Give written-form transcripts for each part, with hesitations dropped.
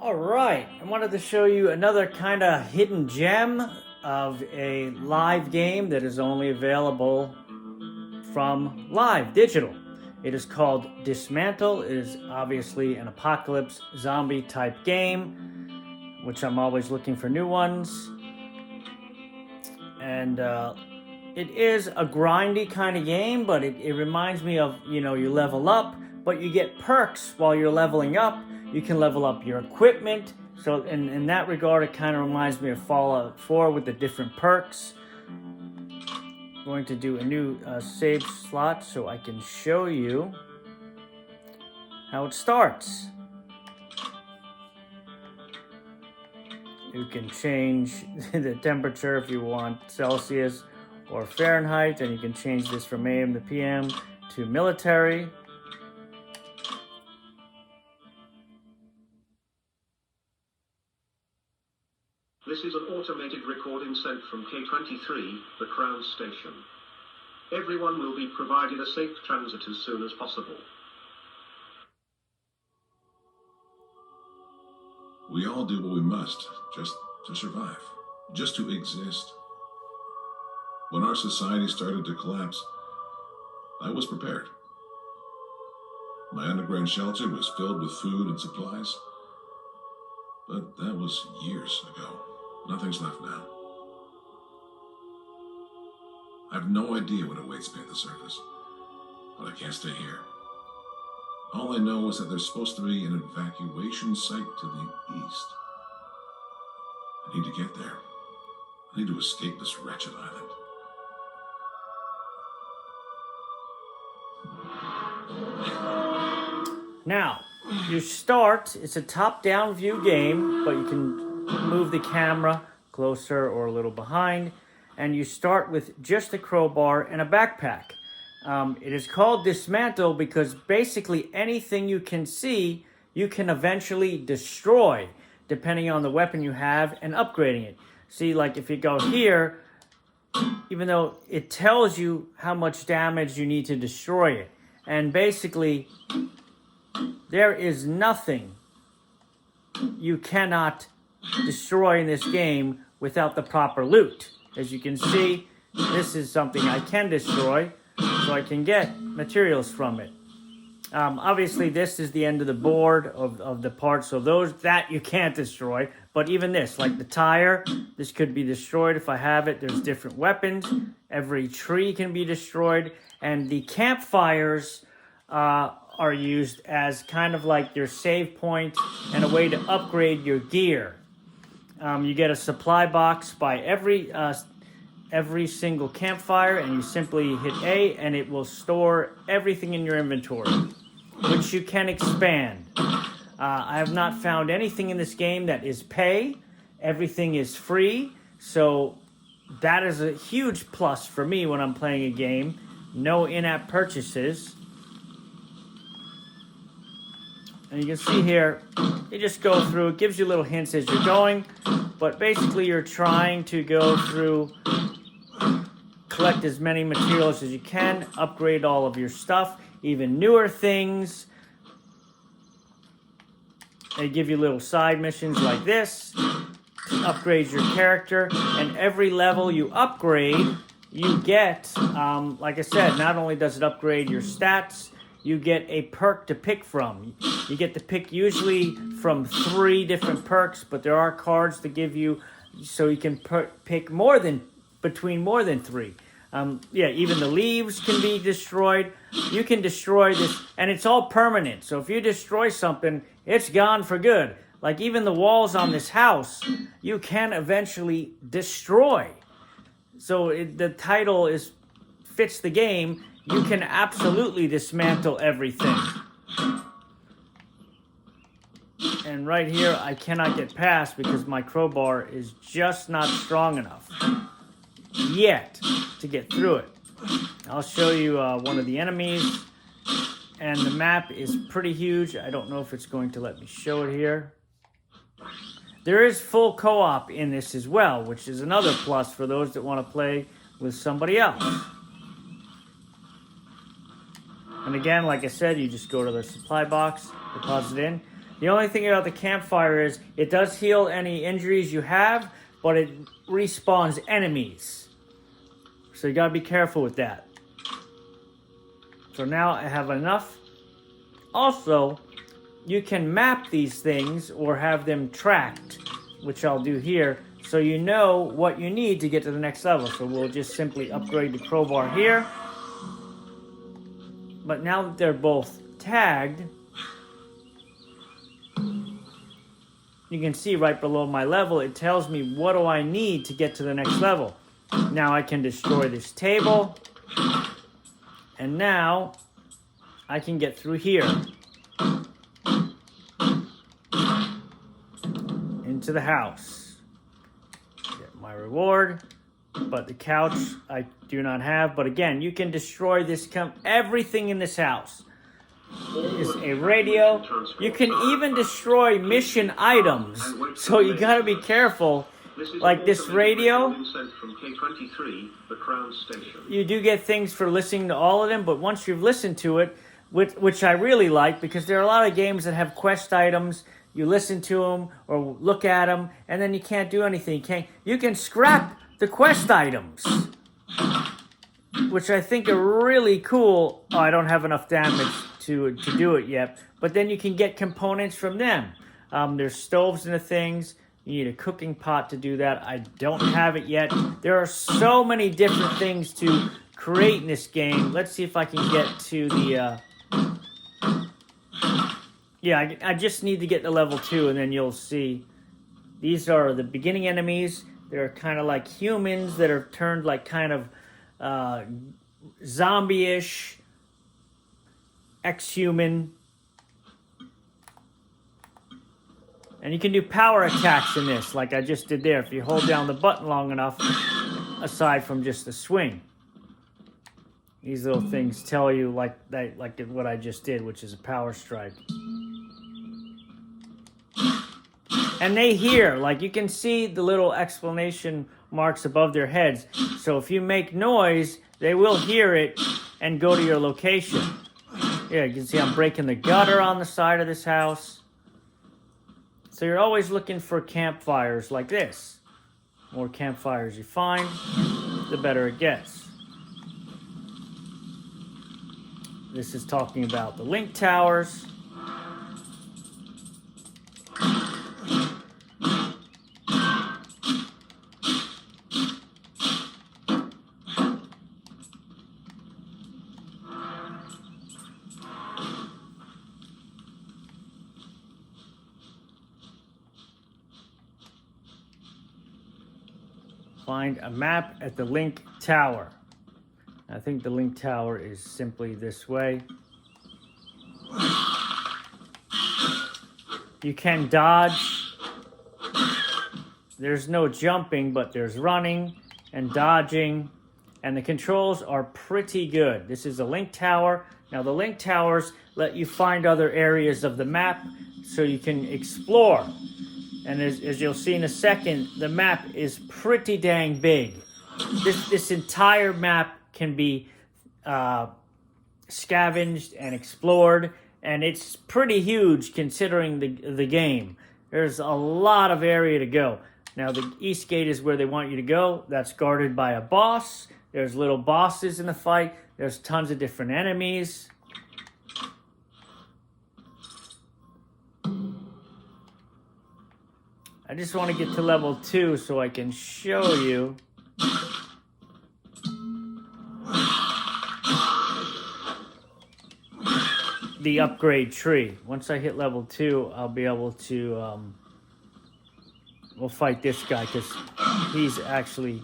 All right, I wanted to show you another kind of hidden gem of a live game that is only available from Live Digital. It is called Dysmantle. It is obviously an apocalypse zombie type game, which I'm always looking for new ones. And it is a grindy kind of game, but it reminds me of, you level up, but you get perks while you're leveling up. You can level up your equipment. So in that regard, it kind of reminds me of Fallout 4 with the different perks. I'm going to do a new save slot so I can show you how it starts. You can change the temperature if you want Celsius or Fahrenheit, and you can change this from AM to PM to military. This is an automated recording sent from K23, the Crown Station. Everyone will be provided a safe transit as soon as possible. We all do what we must, just to survive, just to exist. When our society started to collapse, I was prepared. My underground shelter was filled with food and supplies, but that was years ago. Nothing's left now. I have no idea what awaits beneath the surface, but I can't stay here. All I know is that there's supposed to be an evacuation site to the east. I need to get there. I need to escape this wretched island. Now, you start, it's a top-down view game, but you can move the camera closer or a little behind, and you start with just a crowbar and a backpack. It is called Dysmantle because basically anything you can see, you can eventually destroy, depending on the weapon you have and upgrading it. See, like if you go here, even though it tells you how much damage you need to destroy it, and basically there is nothing you cannot destroy in this game without the proper loot. As you can see, this is something I can destroy, so I can get materials from it. Obviously, this is the end of the board of the parts, so that you can't destroy. But even this, like the tire, this could be destroyed if I have it. There's different weapons. Every tree can be destroyed. And the campfires are used as kind of like your save point and a way to upgrade your gear. You get a supply box by every single campfire, and you simply hit A, and it will store everything in your inventory, which you can expand. I have not found anything in this game that is pay. Everything is free, so that is a huge plus for me when I'm playing a game. No in-app purchases. And you can see here, you just go through, it gives you little hints as you're going, but basically you're trying to go through, collect as many materials as you can, upgrade all of your stuff, even newer things. They give you little side missions like this, to upgrade your character, and every level you upgrade, you get, like I said, not only does it upgrade your stats, you get a perk to pick from. You get to pick usually from 3 different perks, but there are cards to give you, so you can pick between more than 3. Even the leaves can be destroyed. You can destroy this, and it's all permanent. So if you destroy something, it's gone for good. Like even the walls on this house, you can eventually destroy. So the title fits the game. You can absolutely dismantle everything. And right here, I cannot get past because my crowbar is just not strong enough yet to get through it. I'll show you one of the enemies. And the map is pretty huge. I don't know if it's going to let me show it here. There is full co-op in this as well, which is another plus for those that want to play with somebody else. And again, like I said, you just go to the supply box, deposit in. The only thing about the campfire is it does heal any injuries you have, but it respawns enemies. So you gotta be careful with that. So now I have enough. Also, you can map these things or have them tracked, which I'll do here, so you know what you need to get to the next level. So we'll just simply upgrade the crowbar here. But now that they're both tagged, you can see right below my level, it tells me what do I need to get to the next level. Now I can destroy this table. And now I can get through here. Into the house. Get my reward. But the couch I do not have. But again, you can destroy this, everything in this house. Is a radio. You can even destroy mission items. So you gotta be careful. Like this radio, you do get things for listening to all of them, but once you've listened to it, which I really like, because there are a lot of games that have quest items, you listen to them or look at them, and then you can't do anything. You can scrap the quest items, which I think are really cool. Oh, I don't have enough damage to do it yet, but then you can get components from them. There's stoves and the things. You need a cooking pot to do that. I don't have it yet. There are so many different things to create in this game. Let's see if I can get to the... Yeah, I just need to get to level 2, and then you'll see. These are the beginning enemies. They're kind of like humans that are turned like kind of zombie-ish, ex-human. And you can do power attacks in this, like I just did there, if you hold down the button long enough, aside from just the swing. These little things tell you like what I just did, which is a power strike. And they hear, like you can see the little exclamation marks above their heads. So if you make noise, they will hear it and go to your location. Yeah, you can see I'm breaking the gutter on the side of this house. So you're always looking for campfires like this. The more campfires you find, the better it gets. This is talking about the link towers. Find a map at the link tower. I think the link tower is simply this way. You can dodge. There's no jumping, but there's running and dodging. And the controls are pretty good. This is a link tower. Now the link towers let you find other areas of the map so you can explore. And as you'll see in a second, the map is pretty dang big. This entire map can be scavenged and explored, and it's pretty huge considering the game. There's a lot of area to go. Now the east gate is where they want you to go. That's guarded by a boss. There's little bosses in the fight. There's tons of different enemies. I just want to get to level 2 so I can show you. The upgrade tree. Once I hit level 2, I'll be able to, we'll fight this guy because he's actually...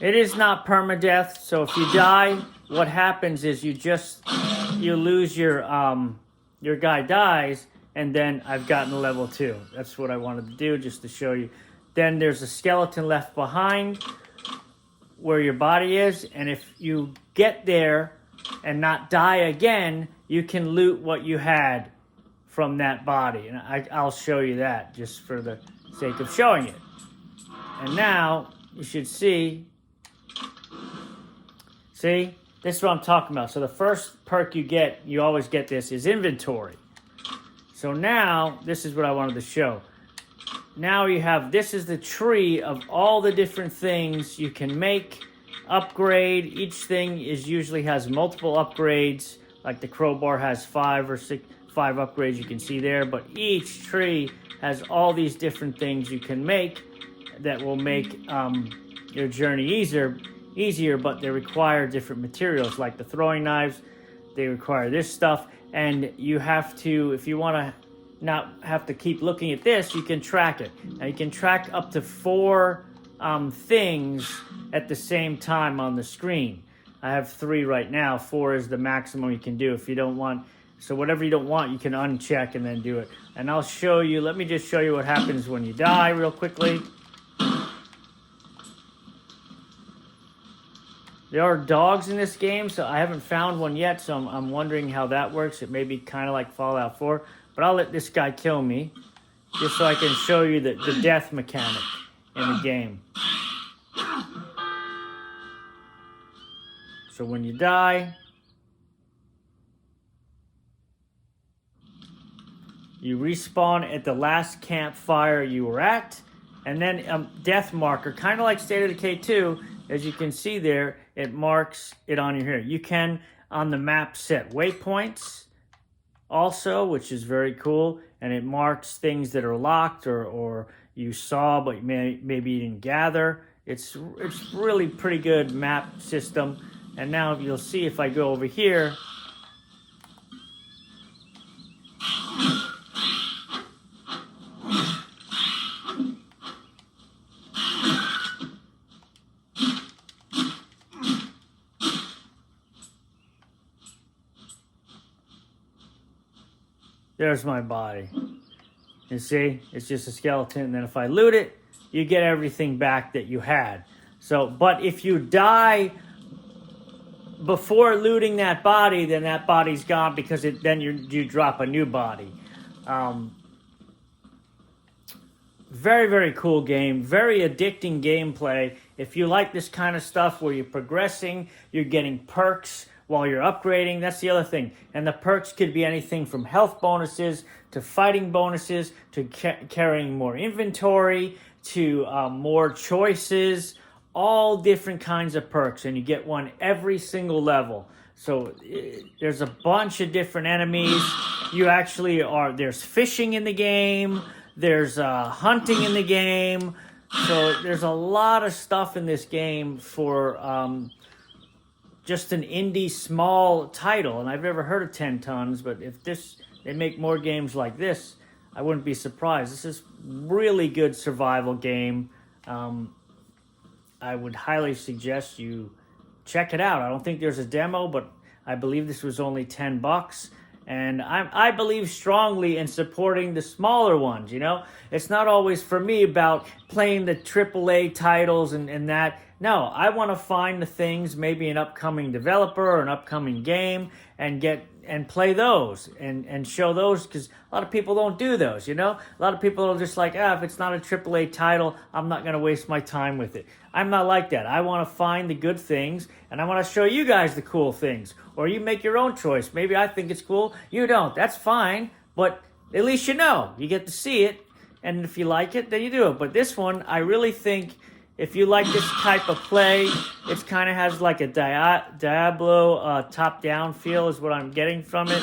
It is not permadeath, so if you die, what happens is you lose your guy dies, and then I've gotten to level 2. That's what I wanted to do, just to show you. Then there's a skeleton left behind where your body is, and if you get there and not die again, you can loot what you had from that body. And I'll show you that just for the sake of showing it. And now you should see, this is what I'm talking about. So the first perk you always get this, is inventory. So now, this is what I wanted to show. Now you have, this is the tree of all the different things you can make, upgrade. Each thing usually has multiple upgrades, like the crowbar has 5 upgrades you can see there, but each tree has all these different things you can make that will make your journey easier, but they require different materials, like the throwing knives. They require this stuff, and you have to, if you want to not have to keep looking at this, you can track it. Now you can track up to 4 things at the same time on the screen. I have 3 right now. 4 is the maximum you can do. If you don't want, so whatever you don't want, you can uncheck and then do it. And I'll show you, let me just show you what happens when you die real quickly. There are dogs in this game, so I haven't found one yet, so I'm wondering how that works. It may be kind of like Fallout 4, but I'll let this guy kill me, just so I can show you the death mechanic in the game. So when you die, you respawn at the last campfire you were at, and then death marker, kind of like State of Decay 2, as you can see there, it marks it on your here. You can, on the map, set waypoints also, which is very cool, and it marks things that are locked or you saw but maybe you didn't gather. It's really pretty good map system. And now you'll see if I go over here, there's my body. You see, it's just a skeleton. And then if I loot it, you get everything back that you had. So, but if you die before looting that body, then that body's gone, because then you drop a new body. Very, very cool game. Very addicting gameplay. If you like this kind of stuff where you're progressing, you're getting perks while you're upgrading, that's the other thing. And the perks could be anything from health bonuses to fighting bonuses to carrying more inventory to more choices. All different kinds of perks, and you get one every single level. So there's a bunch of different enemies. You actually there's fishing in the game. There's hunting in the game. So there's a lot of stuff in this game for just an indie small title. And I've never heard of 10 Tons, but if they make more games like this, I wouldn't be surprised. This is really good survival game. I would highly suggest you check it out. I don't think there's a demo, but I believe this was only $10. And I believe strongly in supporting the smaller ones, you know? It's not always, for me, about playing the AAA titles and that. No, I want to find the things, maybe an upcoming developer or an upcoming game, and play those and show those, because a lot of people don't do those, you know? A lot of people are just like, if it's not a AAA title, I'm not going to waste my time with it. I'm not like that. I want to find the good things, and I want to show you guys the cool things. Or you make your own choice. Maybe I think it's cool. You don't. That's fine. But at least you know. You get to see it, and if you like it, then you do it. But this one, I really think, if you like this type of play, it kind of has like a Diablo top-down feel is what I'm getting from it.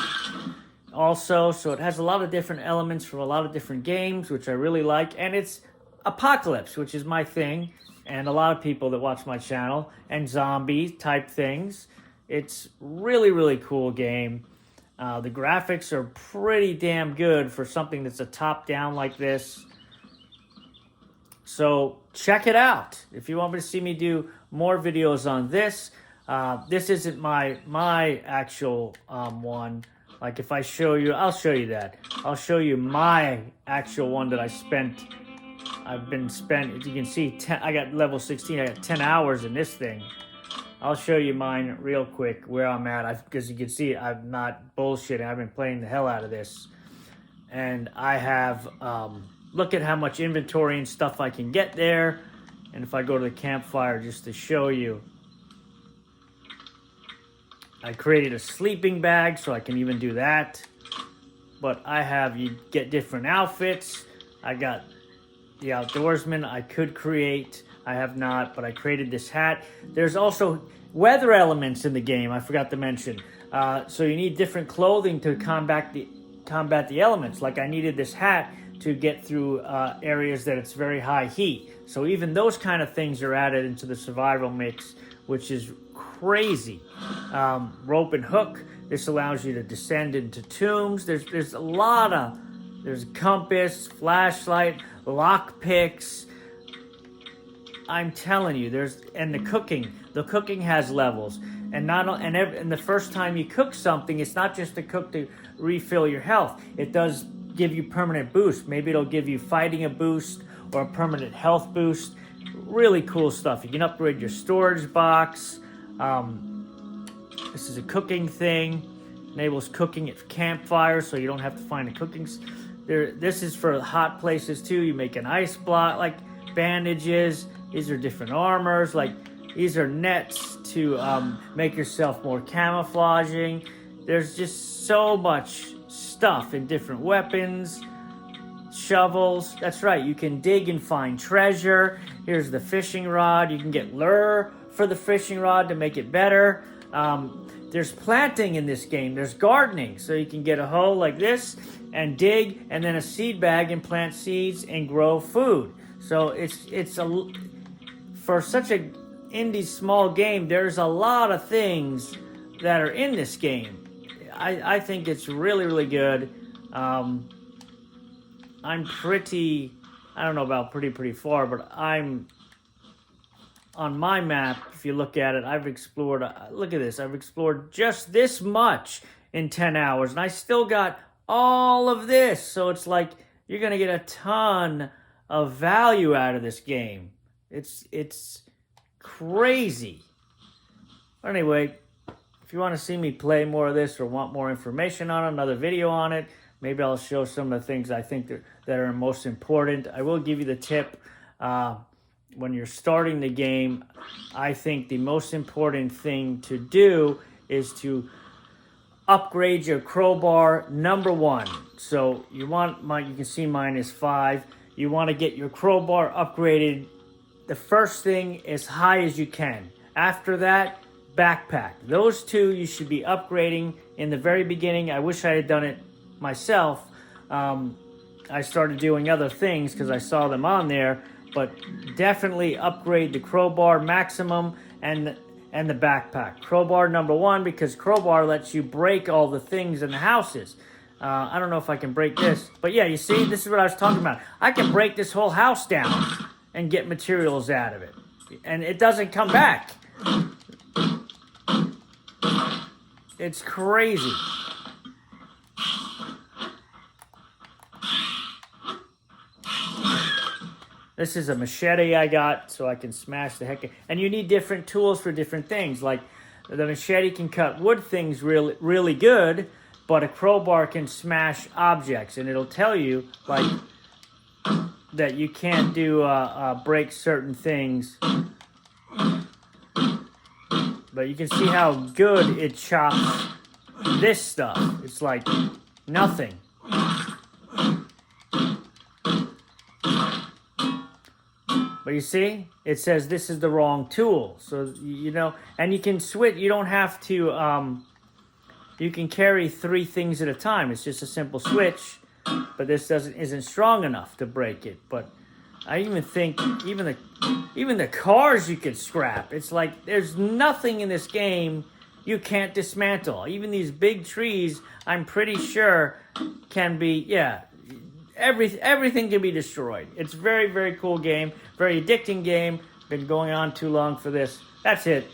Also, so it has a lot of different elements from a lot of different games, which I really like. And it's apocalypse, which is my thing, and a lot of people that watch my channel, and zombie type things. It's really, really cool game. The graphics are pretty damn good for something that's a top-down like this. So check it out. If you want me to see me do more videos on this, this isn't my actual one. Like if I show you, I'll show you that. I'll show you my actual one that As you can see, I got level 16. I got 10 hours in this thing. I'll show you mine real quick where I'm at, because you can see I'm not bullshitting. I've been playing the hell out of this. And I have, look at how much inventory and stuff I can get there. And if I go to the campfire just to show you, I created a sleeping bag so I can even do that. But you get different outfits. I got the outdoorsman I could create. I have not, but I created this hat. There's also weather elements in the game, I forgot to mention. So you need different clothing to combat the elements. Like I needed this hat to get through areas that it's very high heat. So even those kind of things are added into the survival mix, which is crazy. Rope and hook. This allows you to descend into tombs. There's a lot of, there's compass, flashlight, lock picks. I'm telling you, and the cooking. The cooking has levels, and the first time you cook something, it's not just to cook to refill your health. It does give you permanent boost. Maybe it'll give you fighting a boost or a permanent health boost. Really cool stuff. You can upgrade your storage box. This is a cooking thing. Enables cooking at campfires, so you don't have to find a cooking. This is for hot places too. You make an ice block, like bandages. These are different armors. Like these are nets to make yourself more camouflaging. There's just so much stuff in different weapons, shovels. That's right. You can dig and find treasure. Here's the fishing rod. You can get lure for the fishing rod to make it better. There's planting in this game. There's gardening. So you can get a hoe like this and dig, and then a seed bag and plant seeds and grow food. So for such a indie small game, there's a lot of things that are in this game. I think it's really, really good. I'm pretty, I don't know about pretty far, but I'm on my map. If you look at it, I've explored, look at this, I've explored just this much in 10 hours, and I still got all of this. So it's like you're going to get a ton of value out of this game. It's crazy. But anyway, if you want to see me play more of this or want more information on it, another video on it, maybe I'll show some of the things I think that are most important. I will give you the tip. When you're starting the game, I think the most important thing to do is to upgrade your crowbar, #1. So you can see mine is 5. You want to get your crowbar upgraded, the first thing, as high as you can. After that, backpack. Those two you should be upgrading in the very beginning. I wish I had done it myself. I started doing other things because I saw them on there, but definitely upgrade the crowbar maximum and the backpack. Crowbar #1, because crowbar lets you break all the things in the houses. I don't know if I can break this, but yeah, you see, this is what I was talking about. I can break this whole house down and get materials out of it, and it doesn't come back. It's crazy. This is a machete I got so I can smash the heck. And you need different tools for different things. Like the machete can cut wood things really, really good, but a crowbar can smash objects, and it'll tell you like that you can't do break certain things. But you can see how good it chops this stuff. It's like nothing. But you see, it says this is the wrong tool. So, you know, and you can switch. You don't have to, you can carry 3 things at a time. It's just a simple switch. But this isn't strong enough to break it. But I even think even the cars you could scrap. It's like there's nothing in this game you can't dismantle. Even these big trees, I'm pretty sure can be, yeah, everything can be destroyed. It's very, very cool game, very addicting game. Been going on too long for this. That's it.